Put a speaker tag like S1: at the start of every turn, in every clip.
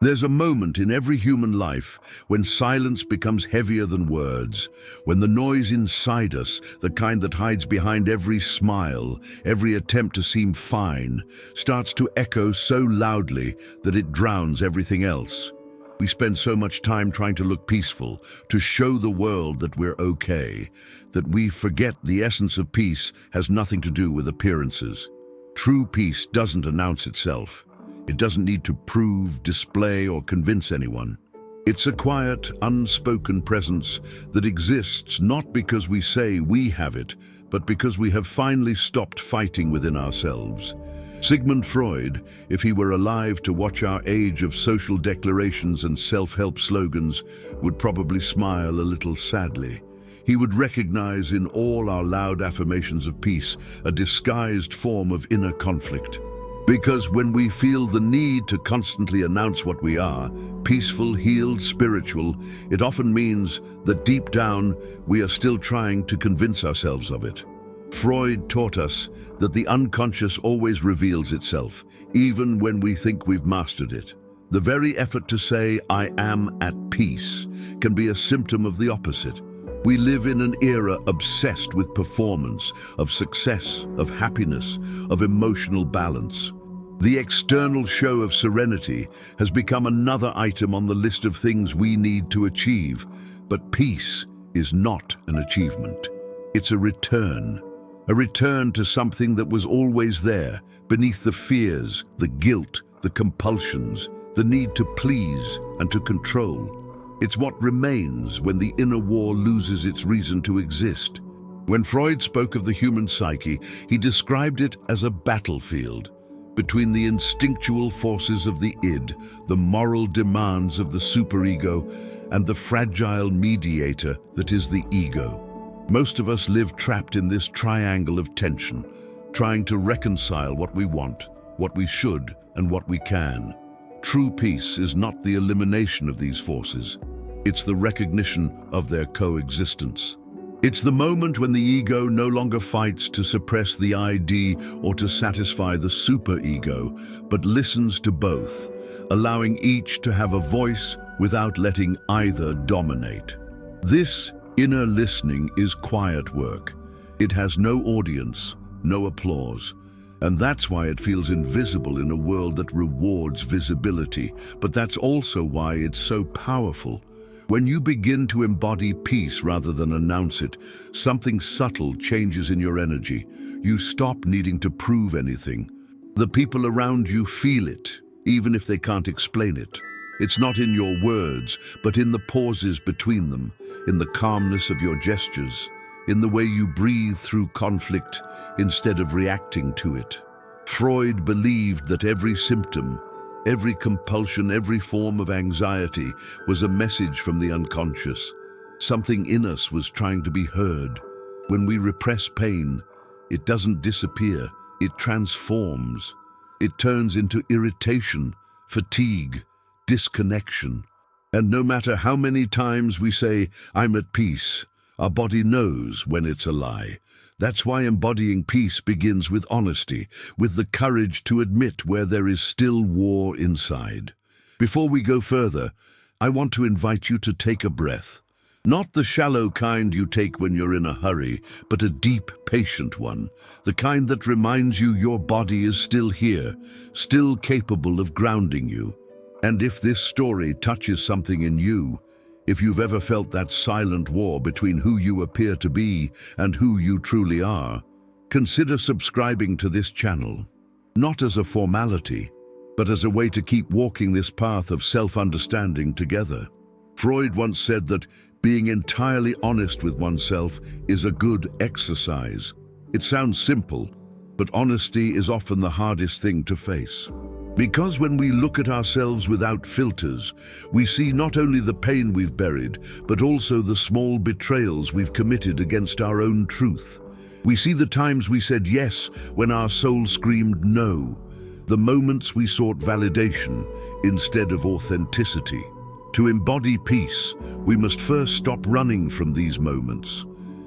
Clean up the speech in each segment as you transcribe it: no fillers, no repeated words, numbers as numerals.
S1: There's a moment in every human life when silence becomes heavier than words, when the noise inside us, the kind that hides behind every smile, every attempt to seem fine, starts to echo so loudly that it drowns everything else. We spend so much time trying to look peaceful, to show the world that we're okay, that we forget the essence of peace has nothing to do with appearances. True peace doesn't announce itself. It doesn't need to prove, display, or convince anyone. It's a quiet, unspoken presence that exists not because we say we have it, but because we have finally stopped fighting within ourselves. Sigmund Freud, if he were alive to watch our age of social declarations and self-help slogans, would probably smile a little sadly. He would recognize in all our loud affirmations of peace a disguised form of inner conflict. Because when we feel the need to constantly announce what we are, peaceful, healed, spiritual, it often means that deep down we are still trying to convince ourselves of it. Freud taught us that the unconscious always reveals itself, even when we think we've mastered it. The very effort to say, "I am at peace," can be a symptom of the opposite. We live in an era obsessed with performance, of success, of happiness, of emotional balance. The external show of serenity has become another item on the list of things we need to achieve. But peace is not an achievement. It's a return to something that was always there, beneath the fears, the guilt, the compulsions, the need to please and to control. It's what remains when the inner war loses its reason to exist. When Freud spoke of the human psyche, he described it as a battlefield between the instinctual forces of the id, the moral demands of the superego, and the fragile mediator that is the ego. Most of us live trapped in this triangle of tension, trying to reconcile what we want, what we should, and what we can. True peace is not the elimination of these forces. It's the recognition of their coexistence. It's the moment when the ego no longer fights to suppress the ID or to satisfy the superego, but listens to both, allowing each to have a voice without letting either dominate. This inner listening is quiet work. It has no audience, no applause. And that's why it feels invisible in a world that rewards visibility. But that's also why it's so powerful. When you begin to embody peace rather than announce it, something subtle changes in your energy. You stop needing to prove anything. The people around you feel it, even if they can't explain it. It's not in your words, but in the pauses between them, in the calmness of your gestures, in the way you breathe through conflict instead of reacting to it. Freud believed that every symptom, every compulsion, every form of anxiety was a message from the unconscious. Something in us was trying to be heard. When we repress pain, it doesn't disappear, it transforms. It turns into irritation, fatigue, disconnection. And no matter how many times we say, "I'm at peace," our body knows when it's a lie. That's why embodying peace begins with honesty, with the courage to admit where there is still war inside. Before we go further, I want to invite you to take a breath. Not the shallow kind you take when you're in a hurry, but a deep, patient one. The kind that reminds you your body is still here, still capable of grounding you. And if this story touches something in you, if you've ever felt that silent war between who you appear to be and who you truly are, consider subscribing to this channel. Not as a formality, but as a way to keep walking this path of self-understanding together. Freud once said that being entirely honest with oneself is a good exercise. It sounds simple, but honesty is often the hardest thing to face. Because when we look at ourselves without filters, we see not only the pain we've buried, but also the small betrayals we've committed against our own truth. We see the times we said yes when our soul screamed no, the moments we sought validation instead of authenticity. To embody peace, we must first stop running from these moments.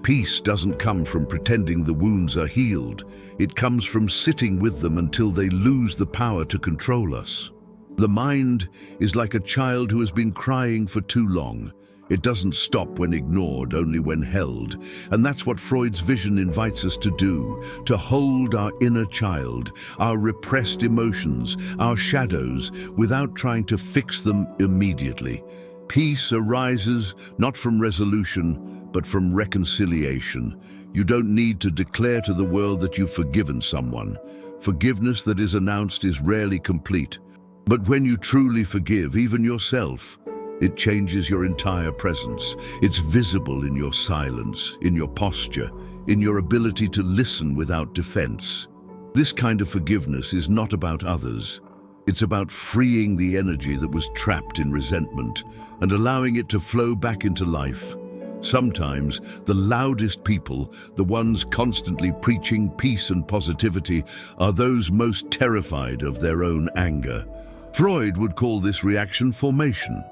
S1: Peace doesn't come from pretending the wounds are healed. It comes from sitting with them until they lose the power to control us. The mind is like a child who has been crying for too long. It doesn't stop when ignored, only when held. And that's what Freud's vision invites us to do, to hold our inner child, our repressed emotions, our shadows, without trying to fix them immediately. Peace arises not from resolution, but from reconciliation. You don't need to declare to the world that you've forgiven someone. Forgiveness that is announced is rarely complete. But when you truly forgive, even yourself, it changes your entire presence. It's visible in your silence, in your posture, in your ability to listen without defense. This kind of forgiveness is not about others. It's about freeing the energy that was trapped in resentment and allowing it to flow back into life. Sometimes the loudest people, the ones constantly preaching peace and positivity, are those most terrified of their own anger. Freud would call this reaction formation,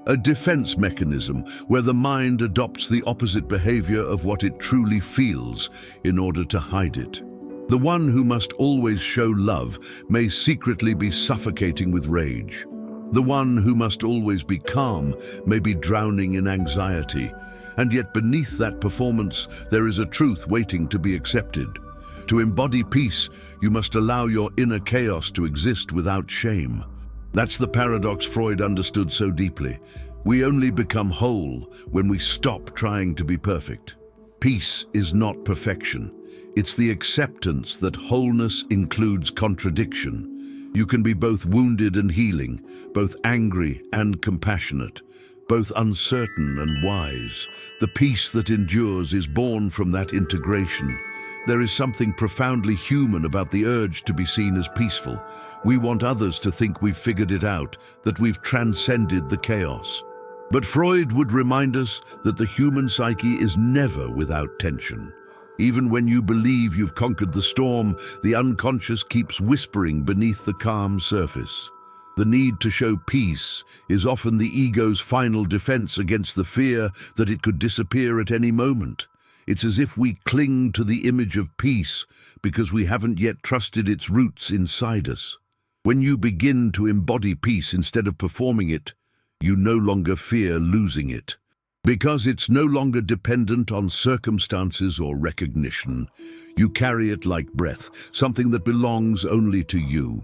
S1: a defense mechanism where the mind adopts the opposite behavior of what it truly feels in order to hide it. The one who must always show love may secretly be suffocating with rage. The one who must always be calm may be drowning in anxiety. And yet beneath that performance, there is a truth waiting to be accepted. To embody peace, you must allow your inner chaos to exist without shame. That's the paradox Freud understood so deeply. We only become whole when we stop trying to be perfect. Peace is not perfection. It's the acceptance that wholeness includes contradiction. You can be both wounded and healing, both angry and compassionate, both uncertain and wise. The peace that endures is born from that integration. There is something profoundly human about the urge to be seen as peaceful. We want others to think we've figured it out, that we've transcended the chaos. But Freud would remind us that the human psyche is never without tension. Even when you believe you've conquered the storm, the unconscious keeps whispering beneath the calm surface. The need to show peace is often the ego's final defense against the fear that it could disappear at any moment. It's as if we cling to the image of peace because we haven't yet trusted its roots inside us. When you begin to embody peace instead of performing it, you no longer fear losing it. Because it's no longer dependent on circumstances or recognition, you carry it like breath, something that belongs only to you.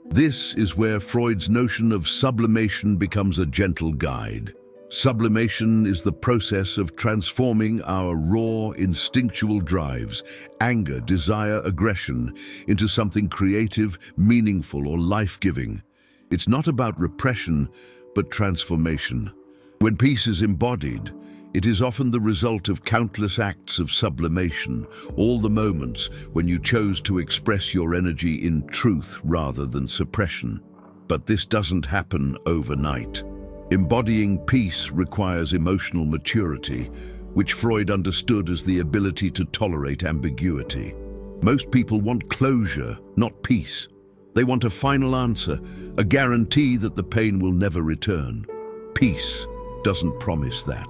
S1: This is where Freud's notion of sublimation becomes a gentle guide. Sublimation is the process of transforming our raw, instinctual drives, anger, desire, aggression, into something creative, meaningful, or life-giving. It's not about repression, but transformation. When peace is embodied, it is often the result of countless acts of sublimation, all the moments when you chose to express your energy in truth rather than suppression. But this doesn't happen overnight. Embodying peace requires emotional maturity, which Freud understood as the ability to tolerate ambiguity. Most people want closure, not peace. They want a final answer, a guarantee that the pain will never return. Peace doesn't promise that.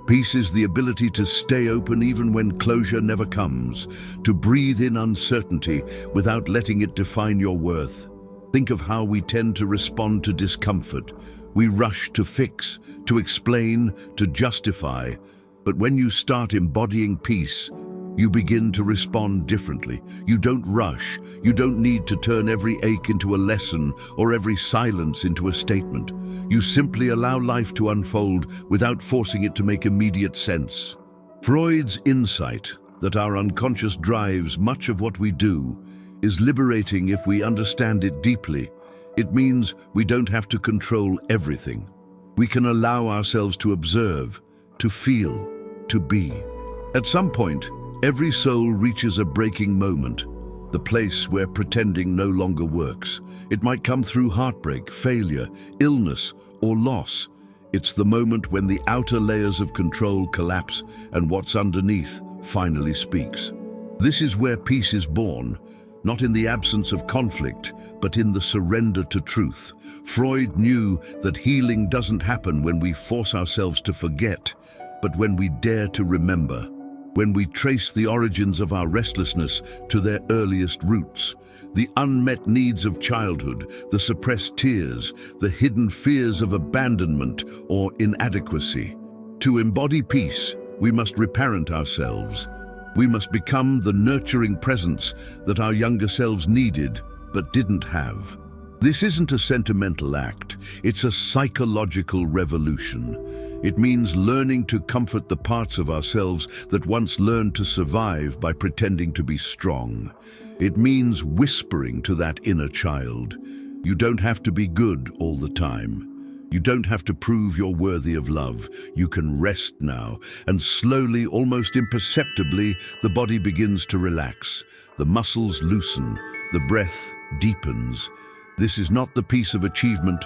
S1: Peace is the ability to stay open even when closure never comes, to breathe in uncertainty without letting it define your worth. Think of how we tend to respond to discomfort. We rush to fix, to explain, to justify. But when you start embodying peace, you begin to respond differently. You don't rush. You don't need to turn every ache into a lesson or every silence into a statement. You simply allow life to unfold without forcing it to make immediate sense. Freud's insight that our unconscious drives much of what we do is liberating if we understand it deeply. It means we don't have to control everything. We can allow ourselves to observe, to feel, to be. At some point, every soul reaches a breaking moment, the place where pretending no longer works. It might come through heartbreak, failure, illness, or loss. It's the moment when the outer layers of control collapse and what's underneath finally speaks. This is where peace is born, not in the absence of conflict, but in the surrender to truth. Freud knew that healing doesn't happen when we force ourselves to forget, but when we dare to remember. when we trace the origins of our restlessness to their earliest roots, the unmet needs of childhood, the suppressed tears, the hidden fears of abandonment or inadequacy. To embody peace, we must reparent ourselves. We must become the nurturing presence that our younger selves needed but didn't have. This isn't a sentimental act, it's a psychological revolution. It means learning to comfort the parts of ourselves that once learned to survive by pretending to be strong. It means whispering to that inner child, "You don't have to be good all the time. You don't have to prove you're worthy of love. You can rest now." And slowly, almost imperceptibly, the body begins to relax. The muscles loosen, the breath deepens. This is not the peace of achievement,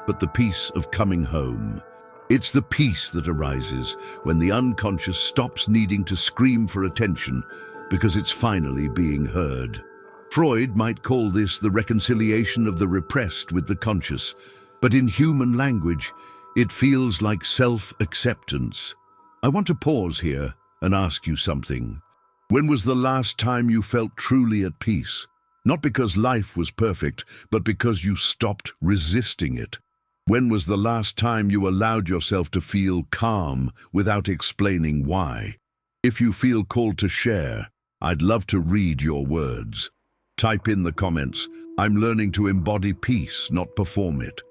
S1: but the peace of coming home. It's the peace that arises when the unconscious stops needing to scream for attention because it's finally being heard. Freud might call this the reconciliation of the repressed with the conscious, but in human language, it feels like self-acceptance. I want to pause here and ask you something. When was the last time you felt truly at peace? Not because life was perfect, but because you stopped resisting it. When was the last time you allowed yourself to feel calm without explaining why? If you feel called to share, I'd love to read your words. Type in the comments, "I'm learning to embody peace, not perform it."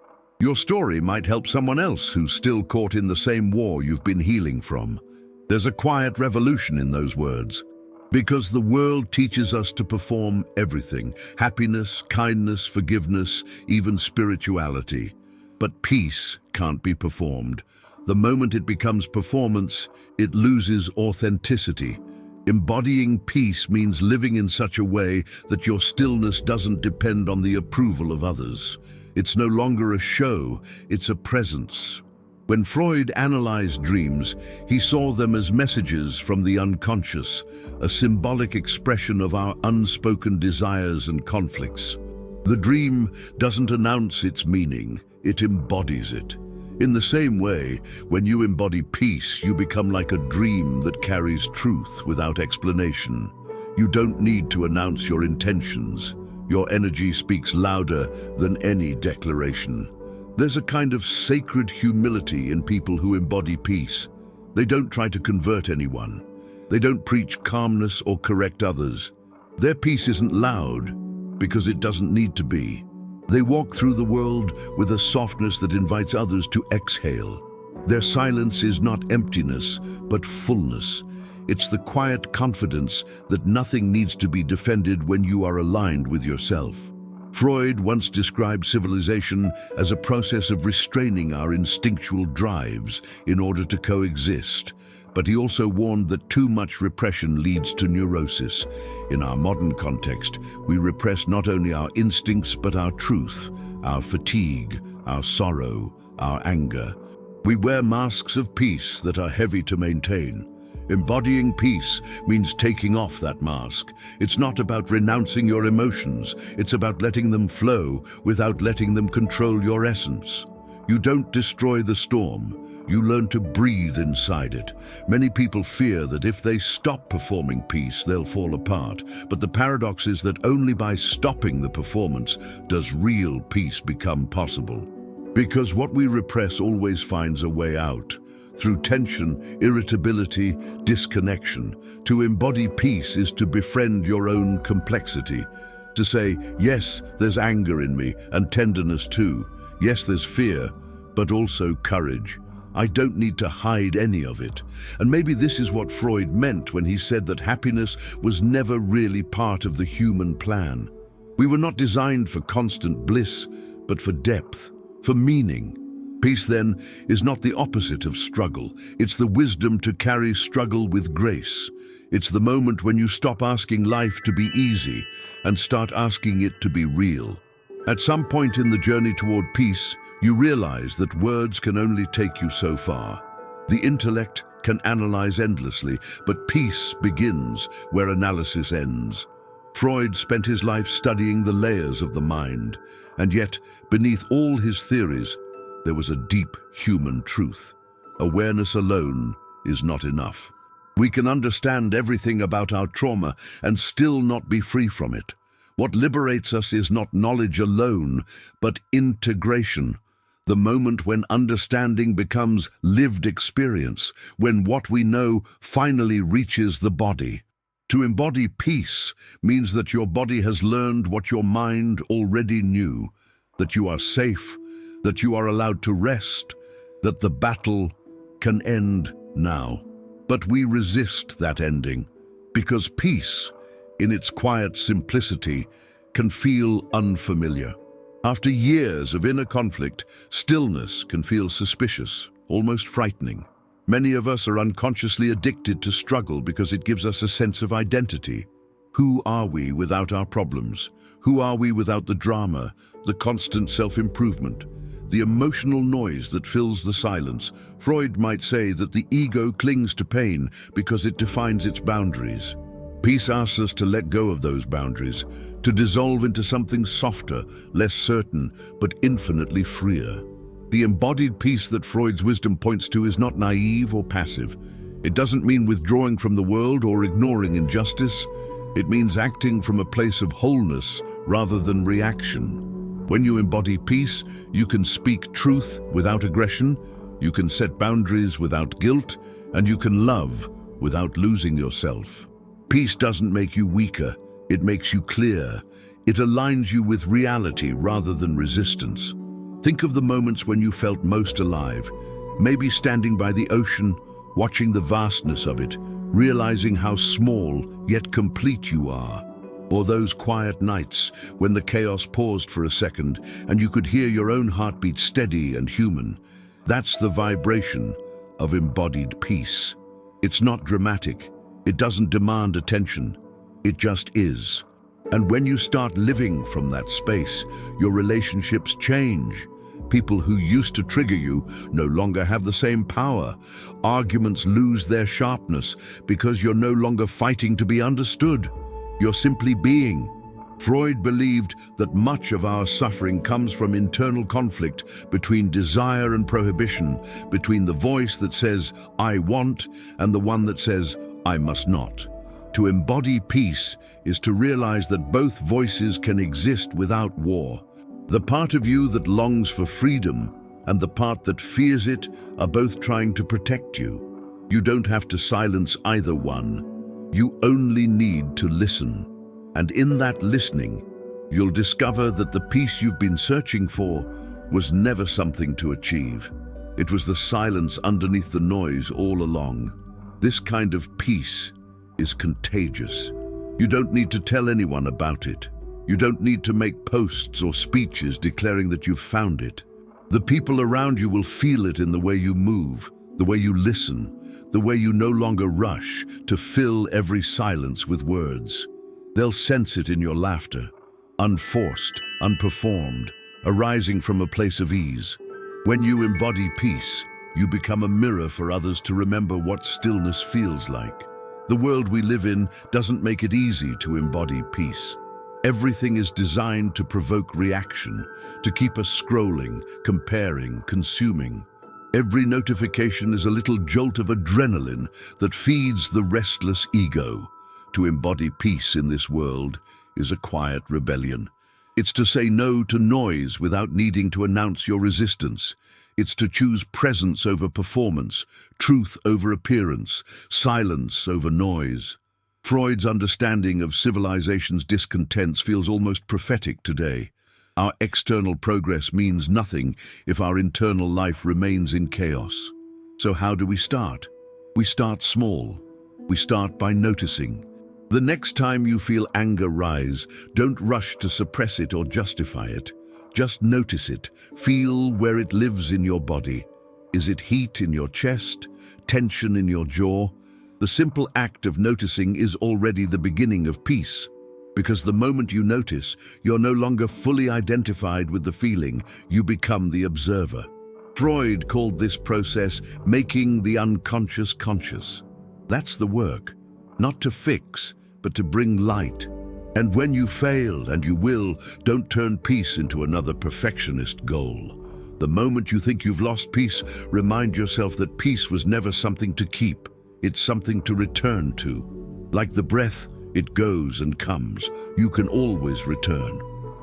S1: Your story might help someone else who's still caught in the same war you've been healing from. There's a quiet revolution in those words. Because the world teaches us to perform everything: happiness, kindness, forgiveness, even spirituality. But peace can't be performed. The moment it becomes performance, it loses authenticity. Embodying peace means living in such a way that your stillness doesn't depend on the approval of others. It's no longer a show, it's a presence. When Freud analyzed dreams, he saw them as messages from the unconscious, a symbolic expression of our unspoken desires and conflicts. The dream doesn't announce its meaning, it embodies it. In the same way, when you embody peace, you become like a dream that carries truth without explanation. You don't need to announce your intentions. Your energy speaks louder than any declaration. There's a kind of sacred humility in people who embody peace. They don't try to convert anyone. They don't preach calmness or correct others. Their peace isn't loud because it doesn't need to be. They walk through the world with a softness that invites others to exhale. Their silence is not emptiness, but fullness. It's the quiet confidence that nothing needs to be defended when you are aligned with yourself. Freud once described civilization as a process of restraining our instinctual drives in order to coexist. But he also warned that too much repression leads to neurosis. In our modern context, we repress not only our instincts but our truth, our fatigue, our sorrow, our anger. We wear masks of peace that are heavy to maintain. Embodying peace means taking off that mask. It's not about renouncing your emotions. It's about letting them flow without letting them control your essence. You don't destroy the storm. You learn to breathe inside it. Many people fear that if they stop performing peace, they'll fall apart. But the paradox is that only by stopping the performance does real peace become possible. Because what we repress always finds a way out. Through tension, irritability, disconnection. To embody peace is to befriend your own complexity. To say, yes, there's anger in me, and tenderness too. Yes, there's fear, but also courage. I don't need to hide any of it. And maybe this is what Freud meant when he said that happiness was never really part of the human plan. We were not designed for constant bliss, but for depth, for meaning. Peace, then, is not the opposite of struggle. It's the wisdom to carry struggle with grace. It's the moment when you stop asking life to be easy and start asking it to be real. At some point in the journey toward peace, you realize that words can only take you so far. The intellect can analyze endlessly, but peace begins where analysis ends. Freud spent his life studying the layers of the mind, and yet, beneath all his theories, there was a deep human truth. Awareness alone is not enough. We can understand everything about our trauma and still not be free from it. What liberates us is not knowledge alone, but integration. The moment when understanding becomes lived experience, when what we know finally reaches the body. To embody peace means that your body has learned what your mind already knew, that you are safe, that you are allowed to rest, that the battle can end now. But we resist that ending, because peace, in its quiet simplicity, can feel unfamiliar. After years of inner conflict, stillness can feel suspicious, almost frightening. Many of us are unconsciously addicted to struggle because it gives us a sense of identity. Who are we without our problems? Who are we without the drama, the constant self-improvement, the emotional noise that fills the silence? Freud might say that the ego clings to pain because it defines its boundaries. Peace asks us to let go of those boundaries, to dissolve into something softer, less certain, but infinitely freer. The embodied peace that Freud's wisdom points to is not naive or passive. It doesn't mean withdrawing from the world or ignoring injustice. It means acting from a place of wholeness rather than reaction. When you embody peace, you can speak truth without aggression, you can set boundaries without guilt, and you can love without losing yourself. Peace doesn't make you weaker, it makes you clear. It aligns you with reality rather than resistance. Think of the moments when you felt most alive, maybe standing by the ocean, watching the vastness of it, realizing how small yet complete you are. Or those quiet nights when the chaos paused for a second and you could hear your own heartbeat steady and human. That's the vibration of embodied peace. It's not dramatic. It doesn't demand attention. It just is. And when you start living from that space, your relationships change. People who used to trigger you no longer have the same power. Arguments lose their sharpness because you're no longer fighting to be understood. You're simply being. Freud believed that much of our suffering comes from internal conflict between desire and prohibition, between the voice that says, "I want," and the one that says, "I must not." To embody peace is to realize that both voices can exist without war. The part of you that longs for freedom and the part that fears it are both trying to protect you. You don't have to silence either one. You only need to listen. And in that listening, you'll discover that the peace you've been searching for was never something to achieve. It was the silence underneath the noise all along. This kind of peace is contagious. You don't need to tell anyone about it. You don't need to make posts or speeches declaring that you've found it. The people around you will feel it in the way you move, the way you listen, the way you no longer rush to fill every silence with words. They'll sense it in your laughter, unforced, unperformed, arising from a place of ease. When you embody peace, you become a mirror for others to remember what stillness feels like. The world we live in doesn't make it easy to embody peace. Everything is designed to provoke reaction, to keep us scrolling, comparing, consuming. Every notification is a little jolt of adrenaline that feeds the restless ego. To embody peace in this world is a quiet rebellion. It's to say no to noise without needing to announce your resistance. It's to choose presence over performance, truth over appearance, silence over noise. Freud's understanding of civilization's discontents feels almost prophetic today. Our external progress means nothing if our internal life remains in chaos. So how do we start? We start small. We start by noticing. The next time you feel anger rise, don't rush to suppress it or justify it. Just notice it. Feel where it lives in your body. Is it heat in your chest? Tension in your jaw? The simple act of noticing is already the beginning of peace, because the moment you notice, you're no longer fully identified with the feeling, you become the observer. Freud called this process making the unconscious conscious. That's the work, not to fix, but to bring light. And when you fail, and you will, don't turn peace into another perfectionist goal. The moment you think you've lost peace, remind yourself that peace was never something to keep. It's something to return to. Like the breath, it goes and comes. You can always return.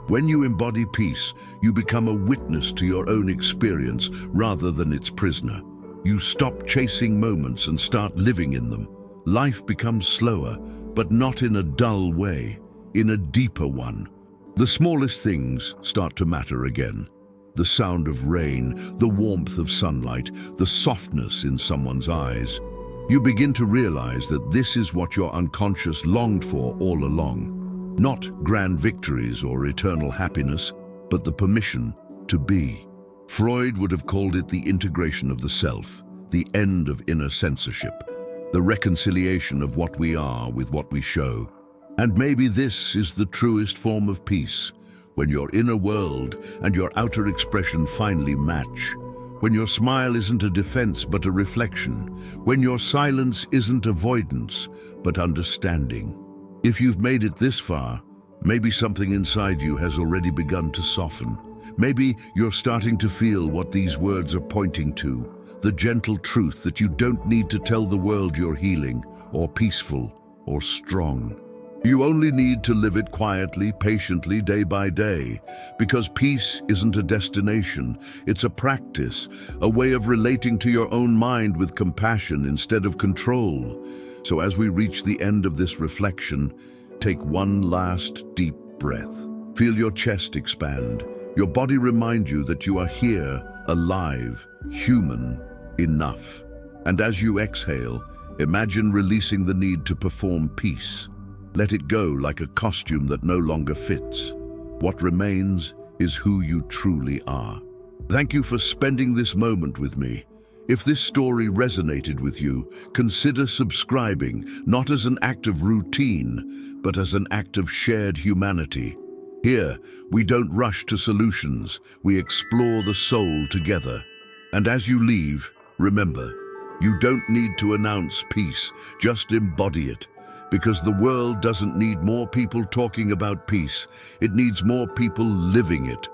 S1: When you embody peace, you become a witness to your own experience rather than its prisoner. You stop chasing moments and start living in them. Life becomes slower, but not in a dull way, in a deeper one. The smallest things start to matter again. The sound of rain, the warmth of sunlight, the softness in someone's eyes. You begin to realize that this is what your unconscious longed for all along. Not grand victories or eternal happiness, but the permission to be. Freud would have called it the integration of the self, the end of inner censorship, the reconciliation of what we are with what we show. And maybe this is the truest form of peace, when your inner world and your outer expression finally match, when your smile isn't a defense but a reflection, when your silence isn't avoidance but understanding. If you've made it this far, maybe something inside you has already begun to soften. Maybe you're starting to feel what these words are pointing to, the gentle truth that you don't need to tell the world you're healing, or peaceful, or strong. You only need to live it quietly, patiently, day by day, because peace isn't a destination, it's a practice, a way of relating to your own mind with compassion instead of control. So as we reach the end of this reflection, take one last deep breath. Feel your chest expand, your body remind you that you are here, alive, human, enough. And as you exhale, imagine releasing the need to perform peace. Let it go like a costume that no longer fits. What remains is who you truly are. Thank you for spending this moment with me. If this story resonated with you, consider subscribing, not as an act of routine, but as an act of shared humanity. Here, we don't rush to solutions, we explore the soul together. And as you leave, remember, you don't need to announce peace, just embody it. Because the world doesn't need more people talking about peace, it needs more people living it.